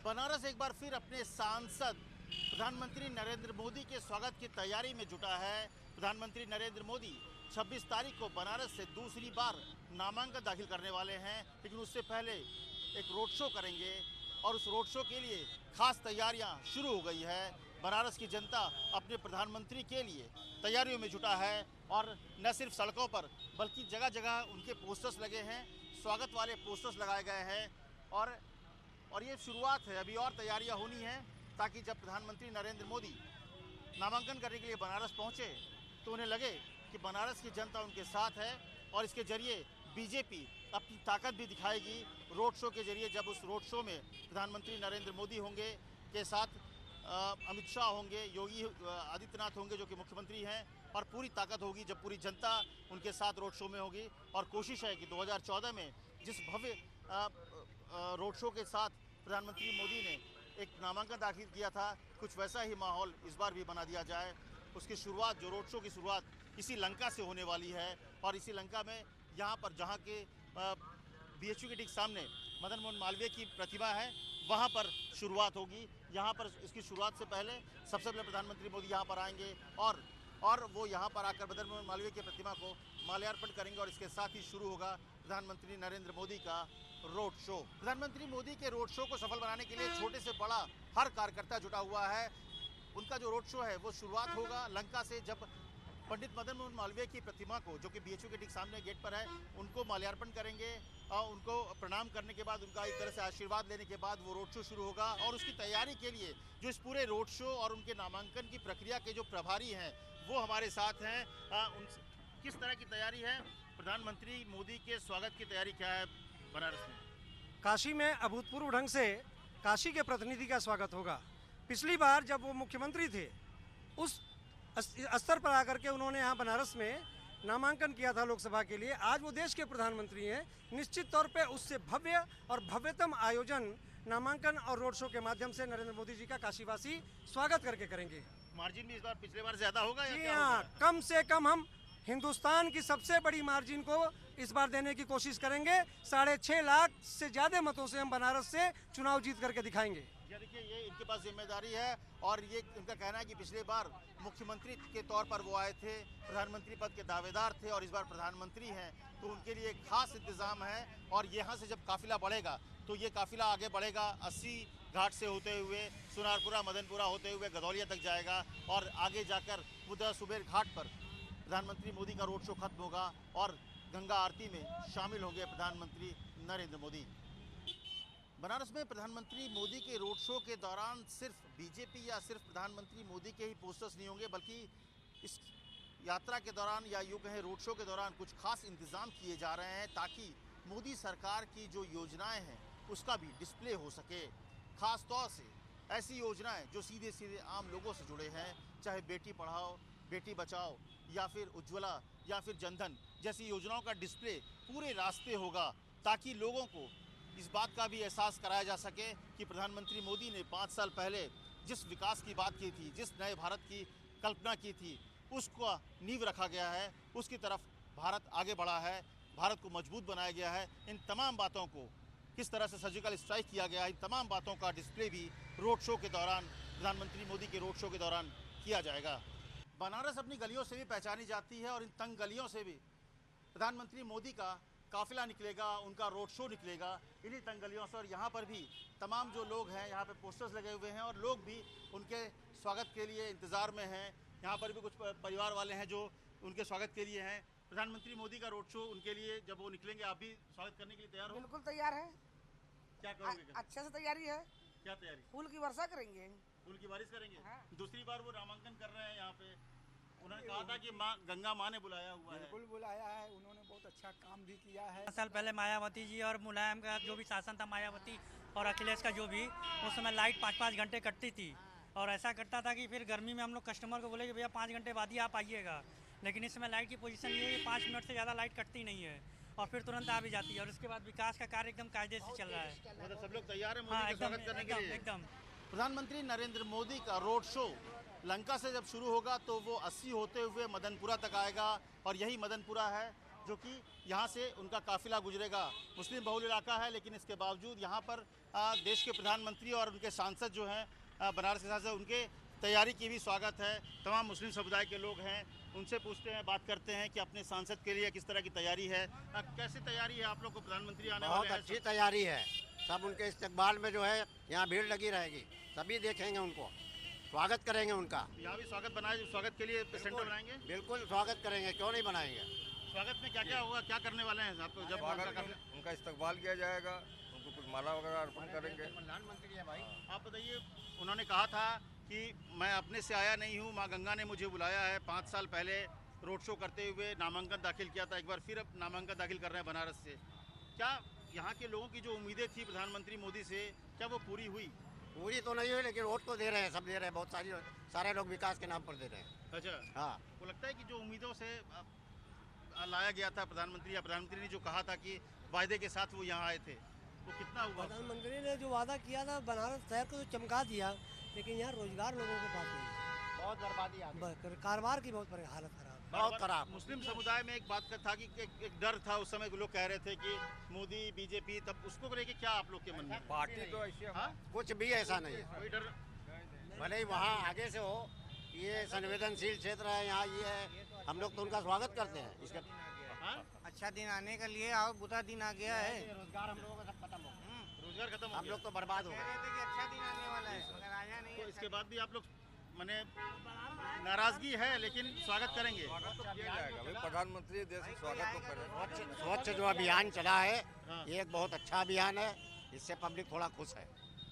बनारस एक बार फिर अपने सांसद प्रधानमंत्री नरेंद्र मोदी के स्वागत की तैयारी में जुटा है। प्रधानमंत्री नरेंद्र मोदी 26 तारीख को बनारस से दूसरी बार नामांकन दाखिल करने वाले हैं, लेकिन उससे पहले एक रोड शो करेंगे और उस रोड शो के लिए खास तैयारियां शुरू हो गई है। बनारस की जनता अपने प्रधानमंत्री के लिए तैयारियों में जुटा है और न सिर्फ सड़कों पर बल्कि जगह जगह उनके पोस्टर्स लगे हैं, स्वागत वाले पोस्टर्स लगाए गए हैं और ये शुरुआत है। अभी और तैयारियां होनी हैं ताकि जब प्रधानमंत्री नरेंद्र मोदी नामांकन करने के लिए बनारस पहुंचे तो उन्हें लगे कि बनारस की जनता उनके साथ है और इसके जरिए बीजेपी अपनी ताकत भी दिखाएगी रोड शो के जरिए। जब उस रोड शो में प्रधानमंत्री नरेंद्र मोदी होंगे, के साथ अमित शाह होंगे, योगी आदित्यनाथ होंगे जो कि मुख्यमंत्री हैं, और पूरी ताकत होगी जब पूरी जनता उनके साथ रोड शो में होगी। और कोशिश है कि 2014 में जिस भव्य रोड शो के साथ प्रधानमंत्री मोदी ने एक नामांकन दाखिल किया था, कुछ वैसा ही माहौल इस बार भी बना दिया जाए। उसकी शुरुआत, जो रोड शो की शुरुआत इसी लंका से होने वाली है और इसी लंका में यहाँ पर जहाँ के BHU के ठीक सामने मदन मोहन मालवीय की प्रतिमा है, वहाँ पर शुरुआत होगी। यहाँ पर इसकी शुरुआत से पहले सबसे पहले प्रधानमंत्री मोदी यहाँ पर आएंगे और वो यहाँ पर आकर मदन मोहन मालवीय की प्रतिमा को माल्यार्पण करेंगे और इसके साथ ही शुरू होगा प्रधानमंत्री नरेंद्र मोदी का रोड शो। प्रधानमंत्री मोदी के रोड शो को सफल बनाने के लिए छोटे से बड़ा हर कार्यकर्ता जुटा हुआ है। उनका जो रोड शो है वो शुरुआत होगा लंका से, जब पंडित मदन मोहन मालवीय की प्रतिमा को, जो कि BHU के ठीक सामने गेट पर है, उनको माल्यार्पण करेंगे और उनको प्रणाम करने के बाद, उनका एक तरह से आशीर्वाद लेने के बाद वो रोड शो शुरू होगा। और उसकी तैयारी के लिए जो इस पूरे रोड शो और उनके नामांकन की प्रक्रिया के जो प्रभारी हैं वो हमारे साथ हैं। किस तरह की तैयारी है, प्रधानमंत्री मोदी के स्वागत की तैयारी क्या है बनारस में? काशी में अभूतपूर्व ढंग से काशी के प्रतिनिधि का स्वागत होगा। पिछली बार जब वो मुख्यमंत्री थे उस स्तर पर आकर के उन्होंने यहाँ बनारस में नामांकन किया था लोकसभा के लिए। आज वो देश के प्रधानमंत्री हैं, निश्चित तौर पे उससे भव्य और भव्यतम आयोजन नामांकन और रोड शो के माध्यम से नरेंद्र मोदी जी का काशीवासी स्वागत करके करेंगे। मार्जिन भी इस बार पिछले बार ज्यादा होगा? जी हाँ, कम से कम हम हिंदुस्तान की सबसे बड़ी मार्जिन को इस बार देने की कोशिश करेंगे। 6.5 लाख से ज्यादा मतों से हम बनारस से चुनाव जीत करके दिखाएंगे। देखिए, ये इनके पास जिम्मेदारी है और ये इनका कहना है कि पिछले बार मुख्यमंत्री के तौर पर वो आए थे, प्रधानमंत्री पद के दावेदार थे और इस बार प्रधानमंत्री हैं, तो उनके लिए खास इंतजाम है। और यहाँ से जब काफिला बढ़ेगा तो ये काफिला आगे बढ़ेगा 80 घाट से होते हुए सुनारपुरा, मदनपुरा होते हुए गदौलिया तक जाएगा और आगे जाकर बुद्धा सुबेर घाट पर प्रधानमंत्री मोदी का रोड शो खत्म होगा और गंगा आरती में शामिल होंगे प्रधानमंत्री नरेंद्र मोदी। बनारस में प्रधानमंत्री मोदी के रोड शो के दौरान सिर्फ बीजेपी या सिर्फ प्रधानमंत्री मोदी के ही पोस्टर्स नहीं होंगे, बल्कि इस यात्रा के दौरान या यूँ कहें रोड शो के दौरान कुछ खास इंतजाम किए जा रहे हैं ताकि मोदी सरकार की जो योजनाएं हैं उसका भी डिस्प्ले हो सके। खास तौर से ऐसी योजनाएं जो सीधे सीधे आम लोगों से जुड़े हैं, चाहे बेटी पढ़ाओ, बेटी बचाओ या फिर उज्ज्वला या फिर जनधन जैसी योजनाओं का डिस्प्ले पूरे रास्ते होगा, ताकि लोगों को इस बात का भी एहसास कराया जा सके कि प्रधानमंत्री मोदी ने 5 साल पहले जिस विकास की बात की थी, जिस नए भारत की कल्पना की थी, उसका नींव रखा गया है, उसकी तरफ भारत आगे बढ़ा है, भारत को मजबूत बनाया गया है। इन तमाम बातों को किस तरह से सर्जिकल स्ट्राइक किया गया है, इन तमाम बातों का डिस्प्ले भी रोड शो के दौरान, प्रधानमंत्री मोदी के रोड शो के दौरान किया जाएगा। बनारस अपनी गलियों से भी पहचानी जाती है और इन तंग गलियों से भी प्रधानमंत्री मोदी का काफिला निकलेगा, उनका रोड शो निकलेगा इन्हीं तंग गलियों से। और यहाँ पर भी तमाम जो लोग हैं, यहाँ पे पोस्टर्स लगे हुए हैं और लोग भी उनके स्वागत के लिए इंतज़ार में हैं। यहाँ पर भी कुछ परिवार वाले हैं जो उनके स्वागत के लिए हैं। प्रधानमंत्री मोदी का रोड शो उनके लिए जब वो निकलेंगे, आप भी स्वागत करने के लिए तैयार हो? बिल्कुल तैयार है। क्या करोगे? अच्छे से तैयारी है। क्या तैयारी? फूल की वर्षा करेंगे। फूल की बारिश करेंगे? हाँ। दूसरी बार वो नामांकन कर रहे हैं यहाँ पे, उन्होंने कहा था कि गंगा माँ ने बुलाया हुआ है। बिल्कुल बुलाया है, उन्होंने बहुत अच्छा काम भी किया है। 5 साल पहले मायावती जी और मुलायम का जो भी शासन था, मायावती और अखिलेश का जो भी, उस समय लाइट 5-5 घंटे कटती थी और ऐसा करता था कि फिर गर्मी में हम लोग कस्टमर को बोले कि भैया 5 घंटे बाद ही आप आइएगा। लेकिन इस समय लाइट की पोजीशन ये है कि 5 मिनट से ज़्यादा लाइट कटती नहीं है और फिर तुरंत आ भी जाती है और उसके बाद विकास का कार्य एकदम कायदे से चल रहा है। मतलब सब लोग तैयार हैं हाँ, मोदी का स्वागत करने के लिए? एकदम। प्रधानमंत्री नरेंद्र मोदी का रोड शो लंका से जब शुरू होगा तो वो 80 होते हुए मदनपुरा तक आएगा और यही मदनपुरा है जो कि यहाँ से उनका काफिला गुजरेगा। मुस्लिम बहुल इलाका है, लेकिन इसके बावजूद यहाँ पर देश के प्रधानमंत्री और उनके सांसद जो हैं बनारस के सांसद, उनके तैयारी की भी स्वागत है। तमाम मुस्लिम समुदाय के लोग हैं, उनसे पूछते हैं, बात करते हैं कि अपने सांसद के लिए किस तरह की तैयारी है। कैसी तैयारी है आप लोग को? प्रधानमंत्री आने वाले हैं। बहुत अच्छी तैयारी है। सब उनके इस्तकबाल में जो है यहाँ भीड़ लगी रहेगी, सभी देखेंगे उनको, स्वागत करेंगे उनका। यहाँ भी स्वागत के लिए सेंटर बनाएंगे। बिल्कुल स्वागत करेंगे, क्यों नहीं बनाएंगे। स्वागत में क्या क्या होगा, क्या करने वाले हैं आप जब उनका इस्तकबाल किया जाएगा, उनको कुछ माला वगैरह अर्पण करेंगे। प्रधानमंत्री है भाई। आप बताइए, उन्होंने कहा था कि मैं अपने से आया नहीं हूँ, माँ गंगा ने मुझे बुलाया है। 5 साल पहले रोड शो करते हुए नामांकन दाखिल किया था, एक बार फिर अब नामांकन दाखिल कर रहे हैं बनारस से। क्या यहाँ के लोगों की जो उम्मीदें थी प्रधानमंत्री मोदी से, क्या वो पूरी हुई? पूरी तो नहीं हुई, लेकिन वोट तो दे रहे हैं, सब दे रहे हैं, बहुत सारे लोग विकास के नाम पर दे रहे हैं। अच्छा, हाँ, वो लगता है कि जो उम्मीदों से लाया गया था प्रधानमंत्री, या प्रधानमंत्री ने जो कहा था कि वायदे के साथ वो यहाँ आए थे, वो कितना हुआ? प्रधानमंत्री ने जो वादा किया था बनारस शहर को तो चमका दिया, लेकिन यहाँ रोजगार लोगों के पास नहीं। बहुत बर्बादी आ गई, कारोबार की बहुत हालत खराब। बहुत खराब। मुस्लिम समुदाय में एक बात का था कि एक डर था उस समय, लोग कह रहे थे कि मोदी बीजेपी, तब उसको लेके क्या आप लोग के मन में? पार्टी तो ऐसी हाँ? कुछ भी ऐसा नहीं है। कोई डर? भले ही वहाँ आगे से हो, ये संवेदनशील क्षेत्र है, यहाँ ये है, हम लोग तो उनका स्वागत करते हैं। इसका हाँ? अच्छा दिन आने के लिए और बुरा दिन आ गया है। रोजगार हम लोगों का सब खत्म हो गया, रोजगार खत्म हो हम गया। लोग तो बर्बाद हो गए। अच्छा दिन आने वाला है, मगर आया नहीं। तो इसके बाद भी आप लोग माने नाराजगी है, लेकिन स्वागत करेंगे। स्वागत तो किया जाएगा भाई, प्रधानमंत्री देश का स्वागत तो करें। स्वच्छ जो अभियान चला है, हाँ। ये एक बहुत अच्छा अभियान है, इससे पब्लिक थोड़ा खुश है।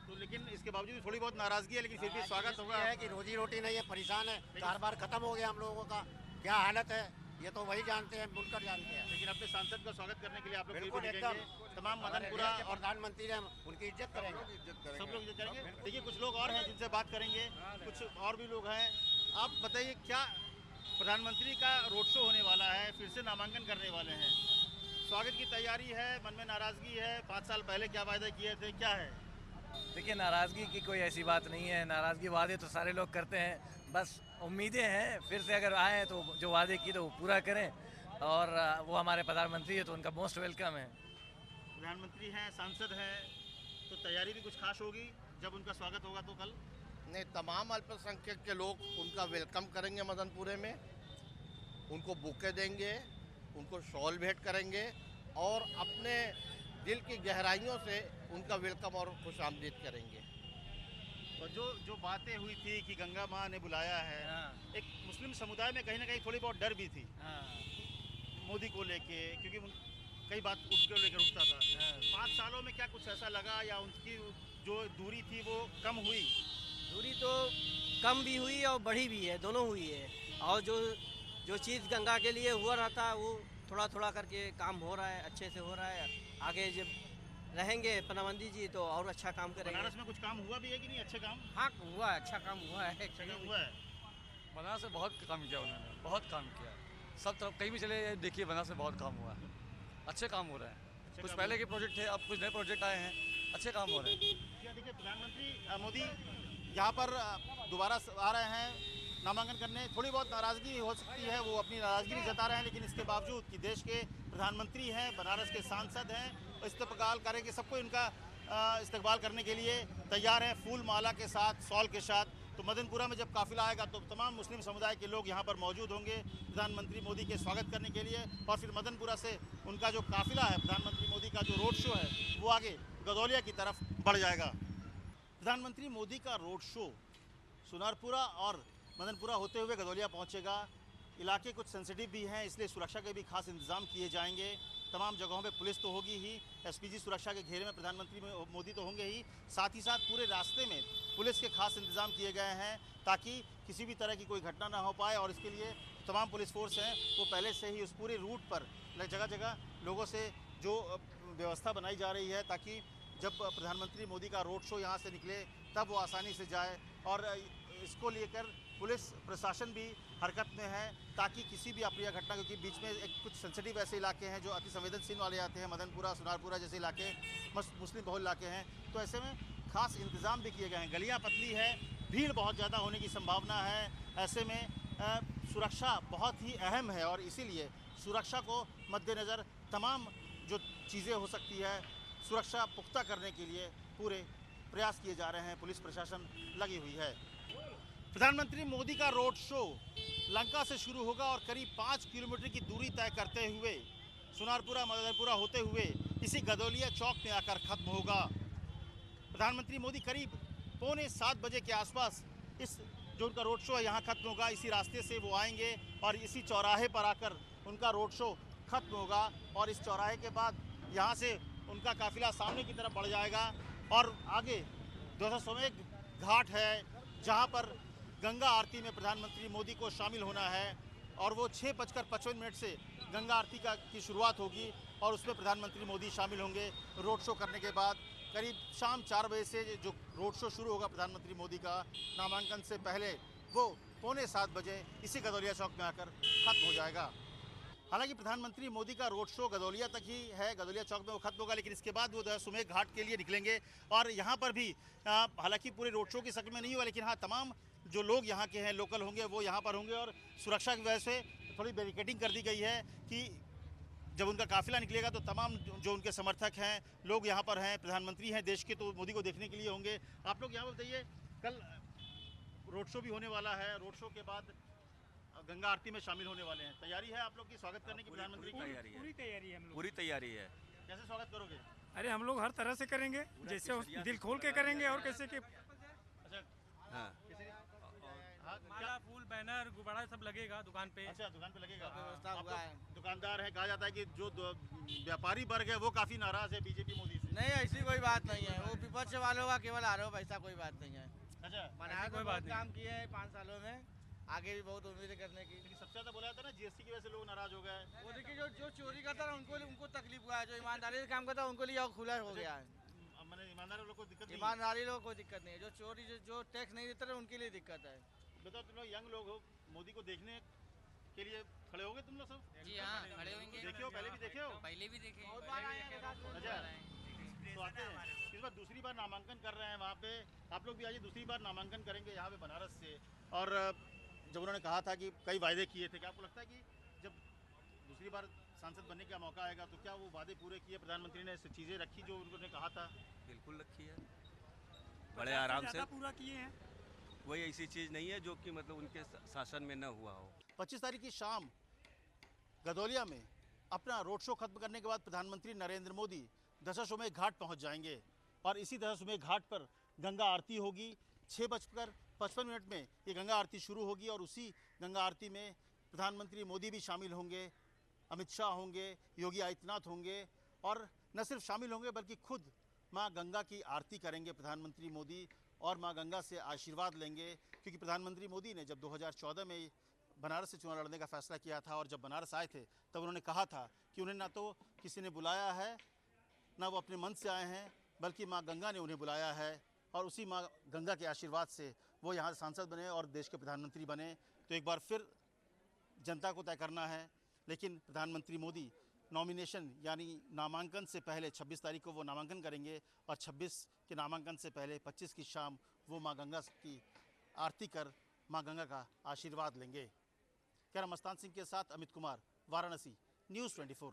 तो लेकिन इसके बावजूद थोड़ी बहुत नाराजगी है, लेकिन फिर भी स्वागत होगा। है कि रोजी रोटी नहीं है, परेशान है, कारोबार खत्म हो गया हम लोगों का, क्या हालत है ये तो वही जानते हैं, बुनकर जानते हैं। लेकिन अपने सांसद का स्वागत करने के लिए आप लोग बिल्कुल फिर भी एकदम दिखेंगे। तमाम मदनपुरा और प्रधानमंत्री ने उनकी इज्जत करेंगे। सब लोग इज्जत करेंगे। देखिए, कुछ लोग और हैं जिनसे बात करेंगे, कुछ और भी लोग हैं। आप बताइए, क्या प्रधानमंत्री का रोड शो होने वाला है, फिर से नामांकन करने वाले हैं, स्वागत की तैयारी है, मन में नाराजगी है? 5 साल पहले क्या वायदे किए थे, क्या है? देखिए, नाराज़गी की कोई ऐसी बात नहीं है। नाराज़गी वादे तो सारे लोग करते हैं, बस उम्मीदें हैं फिर से अगर आए तो जो वादे की तो वो पूरा करें, और वो हमारे प्रधानमंत्री है तो उनका मोस्ट वेलकम है। प्रधानमंत्री हैं, सांसद हैं, तो तैयारी भी कुछ खास होगी जब उनका स्वागत होगा तो कल? नहीं, तमाम अल्पसंख्यक के लोग उनका वेलकम करेंगे मदनपुरे में, उनको बुके देंगे, उनको शॉल भेंट करेंगे और अपने दिल की गहराइयों से उनका वेलकम और खुशामदीद करेंगे। तो जो बातें हुई थी कि गंगा माँ ने बुलाया है, एक मुस्लिम समुदाय में कहीं ना कहीं थोड़ी बहुत डर भी थी मोदी को लेके, क्योंकि कई बात उसको लेकर उठता था। 5 सालों में क्या कुछ ऐसा लगा, या उनकी जो दूरी थी वो कम हुई? दूरी तो कम भी हुई और बढ़ी भी है, दोनों हुई है। और जो चीज़ गंगा के लिए हुआ रहता है वो थोड़ा थोड़ा करके काम हो रहा है, अच्छे से हो रहा है। आगे जब रहेंगे प्रधानमंत्री जी तो और अच्छा काम करेंगे। बनारस में कुछ काम हुआ भी है कि नहीं? अच्छे काम? हाँ हुआ है, अच्छा काम हुआ है। अच्छा काम हुआ है। बनारस में बहुत काम किया उन्होंने, बहुत काम किया, सब तरफ कहीं भी चले देखिए बनारस में बहुत काम हुआ है, अच्छे काम हो रहे हैं। कुछ पहले के प्रोजेक्ट थे, अब कुछ नए प्रोजेक्ट आए हैं, अच्छे काम हो रहे हैं। क्या देखिए, प्रधानमंत्री मोदी यहाँ पर दोबारा आ रहे हैं नामांकन करने। थोड़ी बहुत नाराज़गी हो सकती है, वो अपनी नाराज़गी नहीं जता रहे हैं, लेकिन इसके बावजूद कि देश के प्रधानमंत्री हैं, बनारस के सांसद हैं, इस्तकबाल करेंगे, सबको इनका इस्तकबाल करने के लिए तैयार हैं, फूल माला के साथ, शॉल के साथ। तो मदनपुरा में जब काफिला आएगा तो तमाम मुस्लिम समुदाय के लोग यहाँ पर मौजूद होंगे प्रधानमंत्री मोदी के स्वागत करने के लिए, और फिर मदनपुरा से उनका जो काफिला है, प्रधानमंत्री मोदी का जो रोड शो है, वो आगे गदौलिया की तरफ बढ़ जाएगा। प्रधानमंत्री मोदी का रोड शो सुनारपुरा और मदनपुरा होते हुए गदौलिया पहुँचेगा। इलाके कुछ सेंसिटिव भी हैं, इसलिए सुरक्षा के भी खास इंतजाम किए जाएंगे। तमाम जगहों पे पुलिस तो होगी ही, एसपीजी सुरक्षा के घेरे में प्रधानमंत्री मोदी तो होंगे ही, साथ ही साथ पूरे रास्ते में पुलिस के खास इंतजाम किए गए हैं ताकि किसी भी तरह की कोई घटना ना हो पाए। और इसके लिए तमाम पुलिस फोर्स हैं वो पहले से ही उस पूरे रूट पर जगह जगह लोगों से जो व्यवस्था बनाई जा रही है, ताकि जब प्रधानमंत्री मोदी का रोड शो यहाँ से निकले तब वो आसानी से जाए। और इसको लेकर पुलिस प्रशासन भी हरकत में है ताकि किसी भी अप्रिय घटना, क्योंकि बीच में कुछ सेंसिटिव ऐसे इलाके हैं जो अति संवेदनशील वाले आते हैं, मदनपुरा सुनारपुरा जैसे इलाके मुस्लिम बहुल इलाके हैं, तो ऐसे में खास इंतज़ाम भी किए गए हैं। गलियां पतली है, भीड़ बहुत ज़्यादा होने की संभावना है, ऐसे में सुरक्षा बहुत ही अहम है और इसीलिए सुरक्षा को मद्देनज़र तमाम जो चीज़ें हो सकती है सुरक्षा पुख्ता करने के लिए पूरे प्रयास किए जा रहे हैं। पुलिस प्रशासन लगी हुई है। प्रधानमंत्री मोदी का रोड शो लंका से शुरू होगा और करीब 5 किलोमीटर की दूरी तय करते हुए सुनारपुरा मदनपुरा होते हुए इसी गदौलिया चौक में आकर खत्म होगा। प्रधानमंत्री मोदी करीब 6:45 बजे के आसपास इस जो उनका रोड शो है यहाँ खत्म होगा। इसी रास्ते से वो आएंगे और इसी चौराहे पर आकर उनका रोड शो खत्म होगा और इस चौराहे के बाद यहाँ से उनका काफिला सामने की तरफ बढ़ जाएगा और आगे दशाश्वमेध घाट है जहाँ पर गंगा आरती में प्रधानमंत्री मोदी को शामिल होना है और वो 6:55 से गंगा आरती की शुरुआत होगी और उसमें प्रधानमंत्री मोदी शामिल होंगे। रोड शो करने के बाद करीब शाम 4 बजे से जो रोड शो शुरू होगा प्रधानमंत्री मोदी का नामांकन से पहले वो 6:45 बजे इसी गदौलिया चौक में आकर खत्म हो जाएगा। हालांकि प्रधानमंत्री मोदी का रोड शो गदौलिया तक ही है, गदौलिया चौक में वो खत्म होगा, लेकिन इसके बाद वो दशाश्वमेध घाट के लिए निकलेंगे और यहाँ पर भी हालांकि पूरे रोड शो की शक्ल में नहीं हुआ, लेकिन हाँ तमाम जो लोग यहाँ के हैं लोकल होंगे वो यहाँ पर होंगे और सुरक्षा की वजह से थोड़ी बैरिकेडिंग कर दी गई है कि जब उनका काफिला निकलेगा तो तमाम जो उनके समर्थक हैं लोग यहाँ पर हैं, प्रधानमंत्री हैं देश के, तो मोदी को देखने के लिए होंगे। आप लोग यहाँ पर बताइए, कल रोड शो भी होने वाला है, रोड शो के बाद गंगा आरती में शामिल होने वाले हैं। तैयारी है आप लोग की स्वागत करने की प्रधानमंत्री की? पूरी तैयारी है हम लोग। पूरी तैयारी है। कैसे स्वागत करोगे? अरे हम लोग हर तरह से करेंगे, जैसे दिल खोल के करेंगे और कैसे के हाँ माला फूल बैनर गुब्बारा सब लगेगा दुकान पे। अच्छा दुकान पे लगेगा। व्यवस्था हुआ है। दुकानदार है, कहा जाता है कि जो व्यापारी वर्ग है वो काफी नाराज है बीजेपी मोदी से। नहीं ऐसी कोई बात नहीं है, वो विपक्ष वालों का केवल आरोप, ऐसा कोई बात नहीं है। अच्छा बनाया तो बहुत काम किए हैं 5 सालों में, आगे भी बहुत उम्मीदें करने की। लेकिन सबसे ज्यादा बोला जाता है ना जीएसटी की वजह से लोग नाराज हो गए। वो देखिए जो चोरी करता है उनको तकलीफ हुआ है, जो ईमानदारी से काम करता है उनको लिए खुला हो गया है। मैंने ईमानदारी लोगों को दिक्कत नहीं है। ईमानदारी लोगों को दिक्कत नहीं है, जो चोरी जो टैक्स नहीं देते उनके लिए दिक्कत है। बताओ तुम लोग यंग लोग हो, मोदी को देखने के लिए खड़े होगे तुम लोग सब? जी हाँ खड़े होंगे। देखे हो, पहले भी देखे हो? पहले भी देखे। बहुत बार आए हैं। अच्छा तो आते हैं। इस बार दूसरी बार नामांकन कर रहे हैं वहाँ पे, आप लोग भी आज दूसरी बार नामांकन करेंगे यहाँ पे बनारस से। और जब उन्होंने कहा था कि कई वायदे किए थे, क्या आपको लगता है कि जब दूसरी बार सांसद बनने का मौका आएगा तो क्या वो वादे पूरे किए प्रधानमंत्री ने, चीज़ें रखी जो उन्होंने कहा था? बिल्कुल रखी है, बड़े आराम से पूरा किए हैं। कोई ऐसी चीज़ नहीं है जो कि मतलब उनके शासन में न हुआ हो। 25 तारीख की शाम गदौलिया में अपना रोड शो खत्म करने के बाद प्रधानमंत्री नरेंद्र मोदी दशाश्वमेध घाट पहुंच जाएंगे और इसी दशाश्वमेध घाट पर गंगा आरती होगी। 6:55 में ये गंगा आरती शुरू होगी और उसी गंगा आरती में प्रधानमंत्री मोदी भी शामिल होंगे, अमित शाह होंगे, योगी आदित्यनाथ होंगे और न सिर्फ शामिल होंगे बल्कि खुद माँ गंगा की आरती करेंगे प्रधानमंत्री मोदी और माँ गंगा से आशीर्वाद लेंगे। क्योंकि प्रधानमंत्री मोदी ने जब 2014 में बनारस से चुनाव लड़ने का फैसला किया था और जब बनारस आए थे तब उन्होंने कहा था कि उन्हें ना तो किसी ने बुलाया है ना वो अपने मन से आए हैं, बल्कि माँ गंगा ने उन्हें बुलाया है और उसी माँ गंगा के आशीर्वाद से वो यहाँ सांसद बने और देश के प्रधानमंत्री बने। तो एक बार फिर जनता को तय करना है, लेकिन प्रधानमंत्री मोदी नॉमिनेशन यानी नामांकन से पहले 26 तारीख को वो नामांकन करेंगे और 26 के नामांकन से पहले 25 की शाम वो माँ गंगा की आरती कर माँ गंगा का आशीर्वाद लेंगे। कैमरा मस्तान सिंह के साथ अमित कुमार, वाराणसी, न्यूज़ 24।